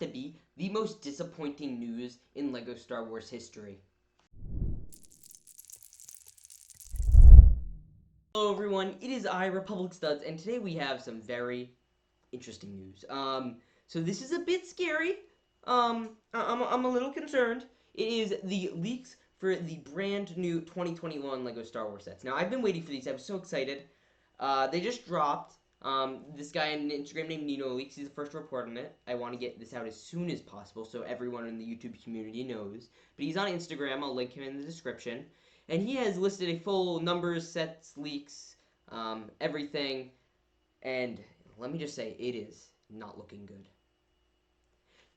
to be the most disappointing news in LEGO Star Wars history. Hello everyone, it is I, Republic Studs, and today we have some very interesting news. So this is a bit scary. I'm a little concerned. It is the leaks for the brand new 2021 LEGO Star Wars sets. Now, I've been waiting for these. I was so excited. They just dropped. This guy on Instagram named Nino Leaks. He's the first to report on it. I want to get this out as soon as possible so everyone in the YouTube community knows. But he's on Instagram. I'll link him in the description. And he has listed a full numbers, sets, leaks, everything. And let me just say, it is not looking good.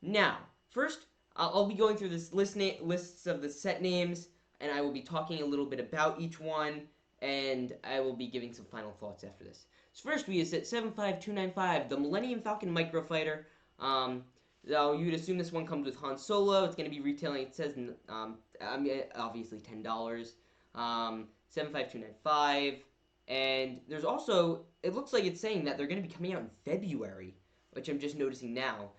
Now, first, I'll be going through this lists of the set names, and I will be talking a little bit about each one, and I will be giving some final thoughts after this. So first, we have set 75295, the Millennium Falcon Microfighter. Now, you'd assume this one comes with Han Solo. It's going to be retailing, it says, obviously $10. 75295. And there's also, it looks like it's saying that they're going to be coming out in February, which I'm just noticing now.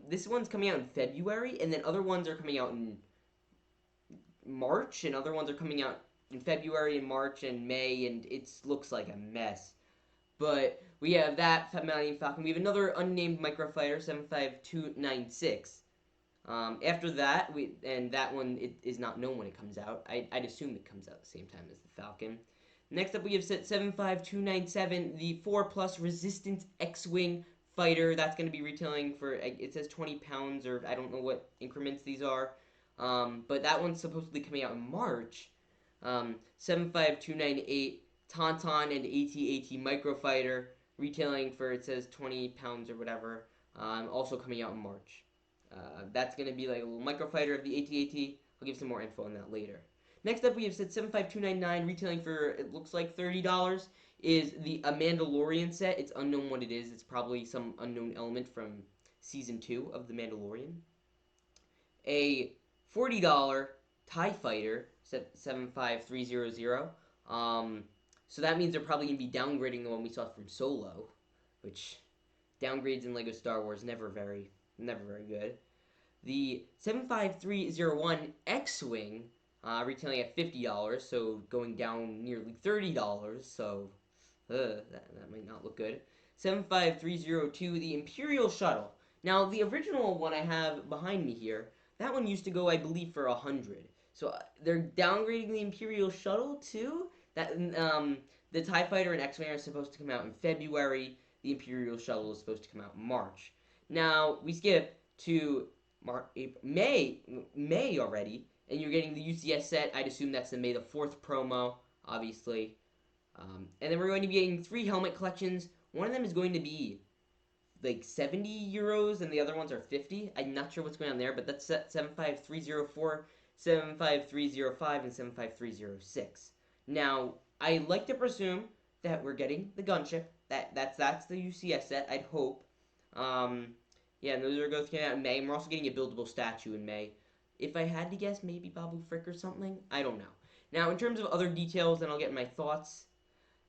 This one's coming out in February, and then other ones are coming out in March, and other ones are coming out in February and March and May, and it looks like a mess. But we have that Millennium Falcon. We have another unnamed microfighter, 75296. After that, that one is not known when it comes out. I'd assume it comes out at the same time as the Falcon. Next up, we have set 75297, the 4+ Resistance X-Wing fighter. That's going to be retailing for, it says 20 pounds, or I don't know what increments these are. But that one's supposedly coming out in March. 75298, Tauntaun and AT-AT Microfighter, retailing for, it says 20 pounds or whatever, also coming out in March. That's going to be like a little microfighter of the AT-AT. I'll give some more info on that later. Next up, we have set 75299, retailing for, it looks like $30, is the Mandalorian set. It's unknown what it is. It's probably some unknown element from Season 2 of The Mandalorian. A $40 TIE Fighter, set 75300. So that means they're probably going to be downgrading the one we saw from Solo, which downgrades in LEGO Star Wars never very good. The 75301 X-Wing, retailing at $50, so going down nearly $30, so that might not look good. 75302, the Imperial Shuttle. Now, the original one I have behind me here, that one used to go, I believe, for $100. So they're downgrading the Imperial Shuttle too. That the TIE Fighter and X-Wing are supposed to come out in February. The Imperial Shuttle is supposed to come out in March. Now we skip to May already, and you're getting the UCS set. I'd assume that's the May the 4th promo, obviously. And then we're going to be getting 3 helmet collections. One of them is going to be like 70 euros, and the other ones are 50. I'm not sure what's going on there, but that's set 75304, 75305, and 75306. Now, I like to presume that we're getting the Gunship. That's the UCS set, I'd hope. Yeah, and those are going to come out in May, and we're also getting a buildable statue in May. If I had to guess, maybe Babu Frick or something? I don't know. Now, in terms of other details, and I'll get my thoughts,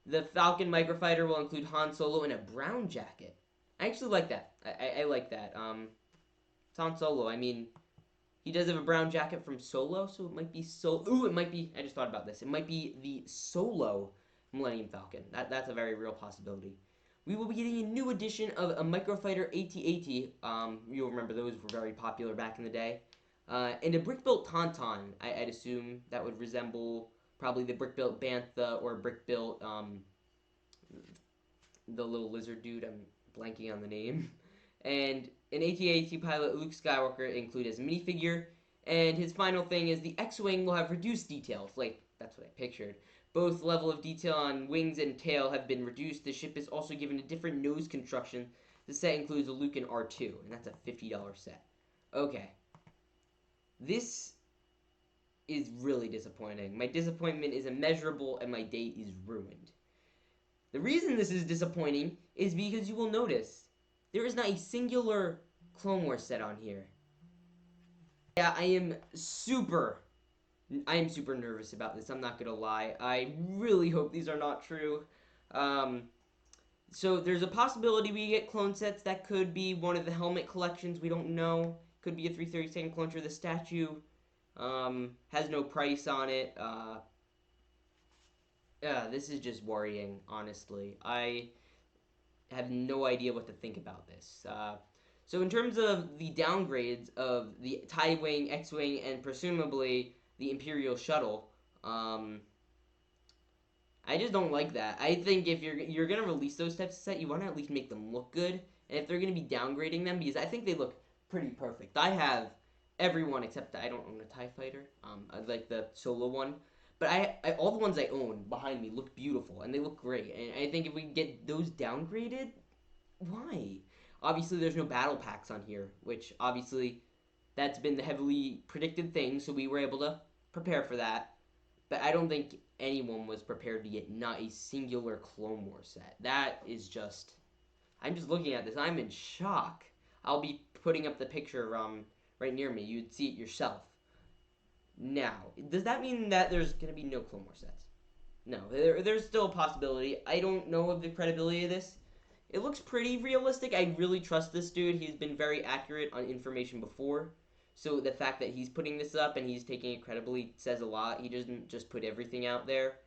the Falcon Microfighter will include Han Solo in a brown jacket. I actually like that. I like that. It's Han Solo. I mean, he does have a brown jacket from Solo, so it might be it might be, I just thought about this. It might be the Solo Millennium Falcon. That's a very real possibility. We will be getting a new edition of a Microfighter AT-AT. You'll remember those were very popular back in the day. And a brick-built Tauntaun. I'd assume that would resemble probably the brick-built Bantha or brick-built, the little lizard dude. I'm blanking on the name. And an AT-AT pilot Luke Skywalker included as a minifigure. And his final thing is the X-Wing will have reduced details. Like, that's what I pictured. Both level of detail on wings and tail have been reduced. The ship is also given a different nose construction. The set includes a Luke and R2, and that's a $50 set. Okay. This is really disappointing. My disappointment is immeasurable, and my day is ruined. The reason this is disappointing is because you will notice there is not a singular Clone Wars set on here. Yeah, I am super nervous about this. I'm not gonna lie. I really hope these are not true. So there's a possibility we get clone sets. That could be one of the helmet collections. We don't know. Could be a 332nd clone. The statue has no price on it. This is just worrying, honestly. I have no idea what to think about this. So in terms of the downgrades of the TIE Wing, X-Wing, and presumably the Imperial Shuttle, um, I just don't like that. I think if you're gonna release those types of set, you want to at least make them look good. And if they're gonna be downgrading them, because I think they look pretty perfect. I have everyone except I don't own a TIE Fighter. I like the solo one. But I all the ones I own behind me look beautiful and they look great. And I think if we get those downgraded, why? Obviously, there's no battle packs on here, which obviously that's been the heavily predicted thing. So we were able to prepare for that. But I don't think anyone was prepared to get not a singular Clone Wars set. That is just. I'm just looking at this. I'm in shock. I'll be putting up the picture right near me. You'd see it yourself. Now, does that mean that there's going to be no Clone Wars sets? No, there's still a possibility. I don't know of the credibility of this. It looks pretty realistic. I really trust this dude. He's been very accurate on information before. So the fact that he's putting this up and he's taking it credibly says a lot. He doesn't just put everything out there.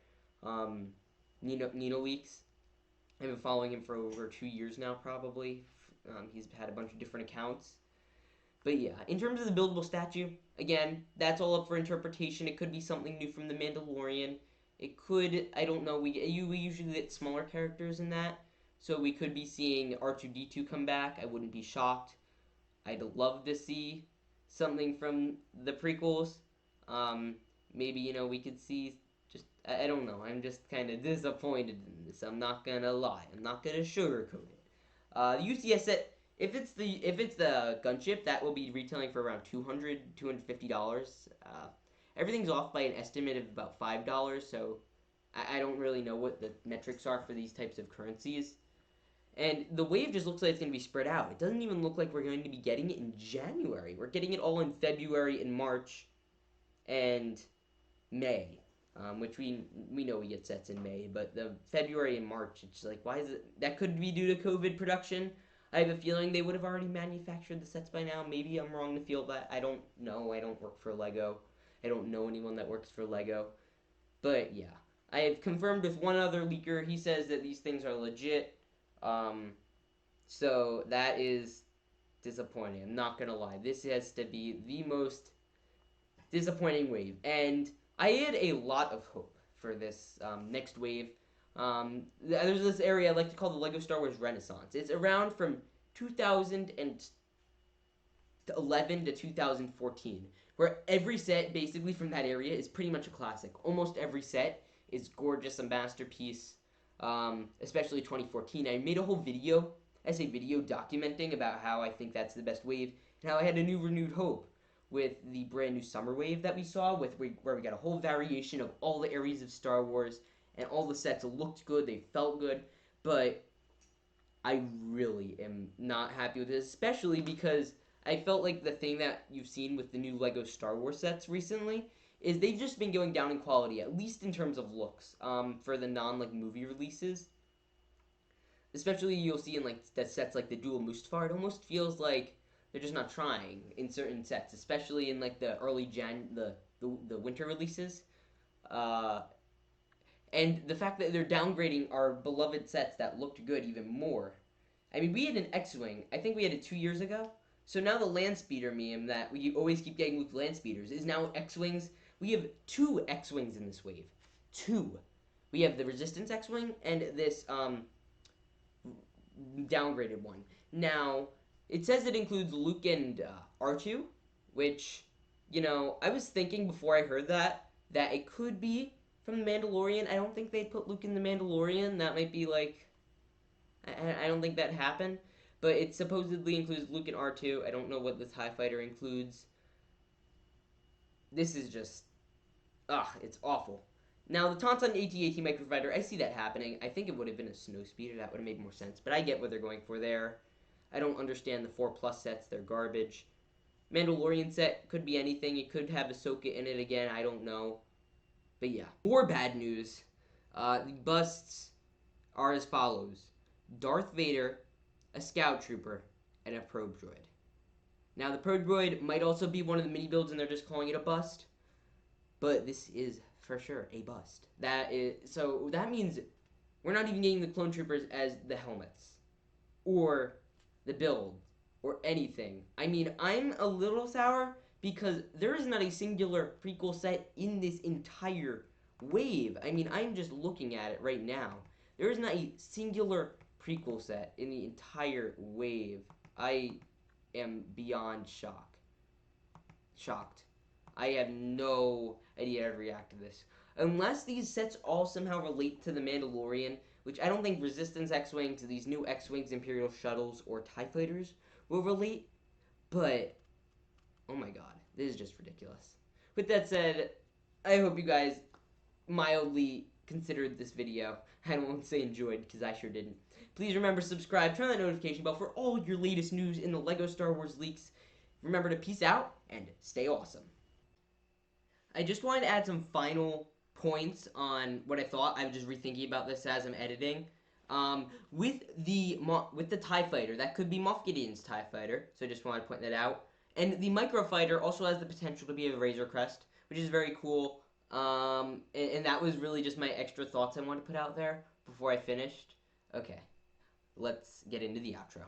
Nino Leaks. I've been following him for over 2 years now, probably. He's had a bunch of different accounts. But yeah, in terms of the buildable statue, again, that's all up for interpretation. It could be something new from The Mandalorian. It could, I don't know, we usually get smaller characters in that. So we could be seeing R2-D2 come back. I wouldn't be shocked. I'd love to see something from the prequels. Maybe, we could see just, I don't know. I'm just kind of disappointed in this. I'm not going to lie. I'm not going to sugarcoat it. The UCS set, if it's the gunship, that will be retailing for around $250. Everything's off by an estimate of about $5, so I don't really know what the metrics are for these types of currencies. And the wave just looks like it's going to be spread out. It doesn't even look like we're going to be getting it in January. We're getting it all in February and March and May, which we know we get sets in May. But the February and March, it's like, why is it? That could be due to COVID production. I have a feeling they would have already manufactured the sets by now. Maybe I'm wrong to feel that. I don't know. I don't work for Lego. I don't know anyone that works for Lego. But yeah, I have confirmed with one other leaker. He says that these things are legit. So that is disappointing. I'm not gonna lie. This has to be the most disappointing wave, and I had a lot of hope for this next wave. There's this area I like to call the Lego Star Wars Renaissance. It's around from 2011 to 2014, where every set basically from that area is pretty much a classic. Almost every set is gorgeous, a masterpiece. Especially 2014. I made a whole video, video documenting about how I think that's the best wave, and how I had a new renewed hope with the brand new summer wave that we saw, where we got a whole variation of all the areas of Star Wars, and all the sets looked good, they felt good, but I really am not happy with this, especially because I felt like the thing that you've seen with the new Lego Star Wars sets recently is they've just been going down in quality, at least in terms of looks, for the movie releases. Especially you'll see in that sets like the Dual Mustafar, it almost feels like they're just not trying in certain sets, especially in the early the winter releases. And the fact that they're downgrading our beloved sets that looked good even more. I mean, we had an X-Wing, I think we had it 2 years ago. So now the land speeder meme that we always keep getting with land speeders is now X-Wings. We have 2 X-Wings in this wave. 2. We have the Resistance X-Wing and this downgraded one. Now, it says it includes Luke and R2, which, I was thinking before I heard that it could be from The Mandalorian. I don't think they'd put Luke in The Mandalorian. That might be I don't think that happened. But it supposedly includes Luke and R2. I don't know what the TIE Fighter includes. This is just... it's awful. Now, the Tauntaun AT-AT Microfighter, I see that happening. I think it would have been a snow speeder. That would have made more sense. But I get what they're going for there. I don't understand the 4+ sets. They're garbage. Mandalorian set could be anything. It could have Ahsoka in it again. I don't know. But yeah. More bad news. The busts are as follows. Darth Vader, a Scout Trooper, and a Probe Droid. Now, the Probe Droid might also be one of the mini builds and they're just calling it a bust, but this is for sure a bust. So that means we're not even getting the clone troopers as the helmets or the build or anything. I mean, I'm a little sour because there is not a singular prequel set in this entire wave. I mean, I'm just looking at it right now. There is not a singular prequel set in the entire wave. I am beyond shocked. I have no idea how to react to this. Unless these sets all somehow relate to the Mandalorian, which I don't think Resistance X-Wings, these new X-Wings, Imperial Shuttles, or TIE Fighters will relate, but oh my god, this is just ridiculous. With that said, I hope you guys mildly considered this video. I won't say enjoyed, because I sure didn't. Please remember to subscribe, turn on that notification bell for all your latest news in the LEGO Star Wars leaks. Remember to peace out, and stay awesome. I just wanted to add some final points on what I thought. I'm just rethinking about this as I'm editing. With the TIE Fighter, that could be Moff Gideon's TIE Fighter, so I just wanted to point that out. And the Microfighter also has the potential to be a Razor Crest, which is very cool. And that was really just my extra thoughts I wanted to put out there before I finished. Okay, let's get into the outro.